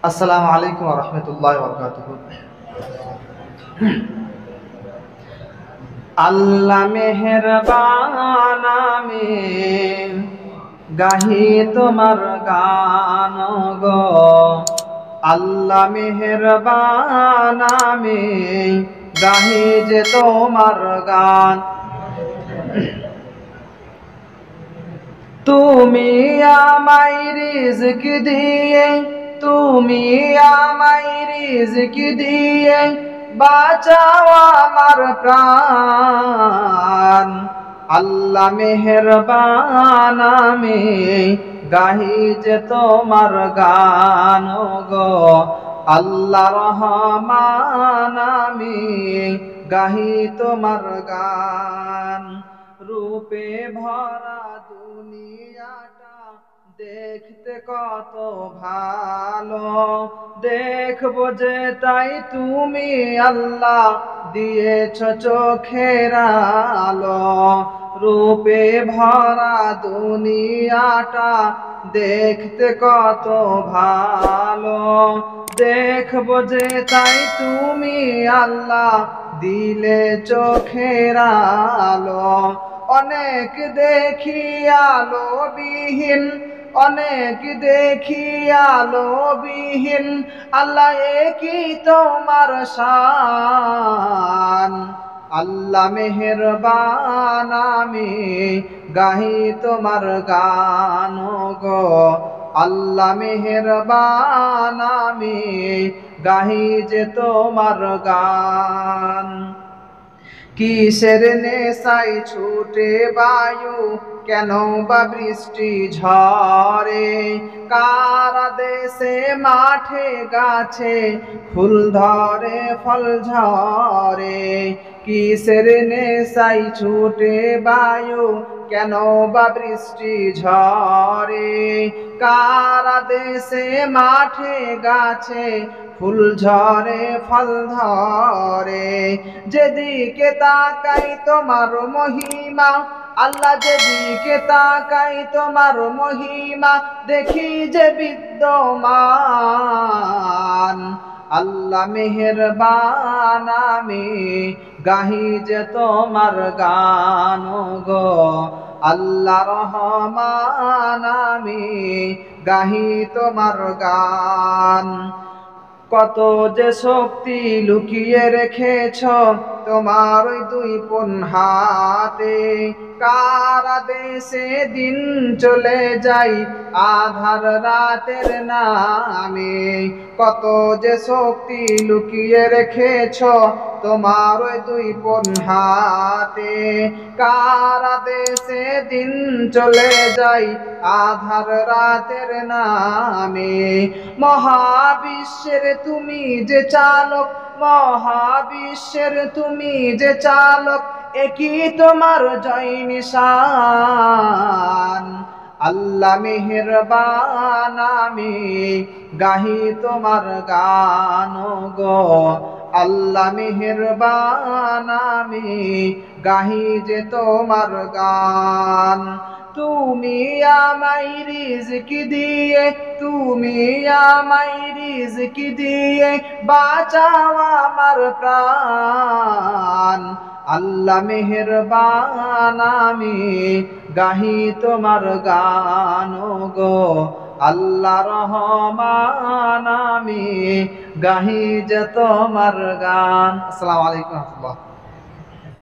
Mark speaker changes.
Speaker 1: আসসালামু আলাইকুম ওয়া রাহমাতুল্লাহি ওয়া বারাকাতুহু। আল্লাহ মেহেরবান, আমি গাহি তোমার গান গো। আল্লাহ মেহেরবান, আমি গাহি যে তোমার গান। তুমি আমায় রিজক দিয়ে, তুমি আমায় রিজক দিয়ে বাঁচাও আমার প্রাণ। আল্লাহ মেহেরবান, আমি গাহি যে তোমার গান গো। আল্লাহ রহমান, আমি গাহি তোমার গান। রূপে ভরা দুনিয়াটা দেখতে কত ভালো, দেখবো যে তাই তুমি আল্লাহ দিয়েছ চোখের আলো। রূপে ভরা দুনিয়াটা দেখতে কত ভালো, দেখবো যে তাই তুমি আল্লাহ দিলে চোখের আলো। অনেক দেখি আলো বিহীন, অনেক দেখি আলো বিহীন, আল্লাহ একই তোমার শান। আল্লাহ মেহেরবান, আমি গাহি তোমার গান গো। আল্লাহ মেহেরবান, আমি গাহি যে তোমার গান। কিসের নেশায় ছুটে বায়ু, কেন বা বৃষ্টি ঝরে, কার দেশে মাঠে গাছে ফুল ধরে ফল ঝরে। কিসের নেশায় ছুটে বায়ু, কেন বা বৃষ্টি ঝরে, কার দেশে মাঠে গাছে ফুল ঝরে ফল ধরে। যেদিকে তাকাই তোমার মহিমা, আল্লাহ যেদিকে তাকাই তোমার মহিমা, দেখি যে বিদ্যমান। আল্লাহ মেহেরবান, আমি গাহি যে তোমার গান গো। আল্লাহ রহমান, আমি গাহি তোমার গান। কত যে শক্তি লুকিয়ে রেখেছ তোমার ওই দুই কোন হাতে, কার আদেশে দিন চলে যাই আধার রাতের নামে। কত যে শক্তি লুকিয়ে রেখেছ তোমার ওই দুই কোন হাতে, কার আদেশে দিন চলে যাই আধার রাতের নামে। মহাবিশ্বের তুমি যে চালক, মহাবিশ্বের তুমি যে চালক, একই তোমার জয় নিশান। আল্লাহ মেহেরবান, আমি গাহি তোমার গান গো। আল্লাহ মেহেরবান, আমি গাহি যে তোমার গান। তুমি আমায় রিজক দিয়ে, তুমি আমায় রিজক দিয়ে বাঁচাও আমার প্রাণ। আল্লাহ মেহেরবান, আমি গাহি তোমার গান গো। আল্লাহ রহমান, আমি গাহি যে তোমার গান। আসসালামু আলাইকুম ওয়া রাহমাতুল্লাহ।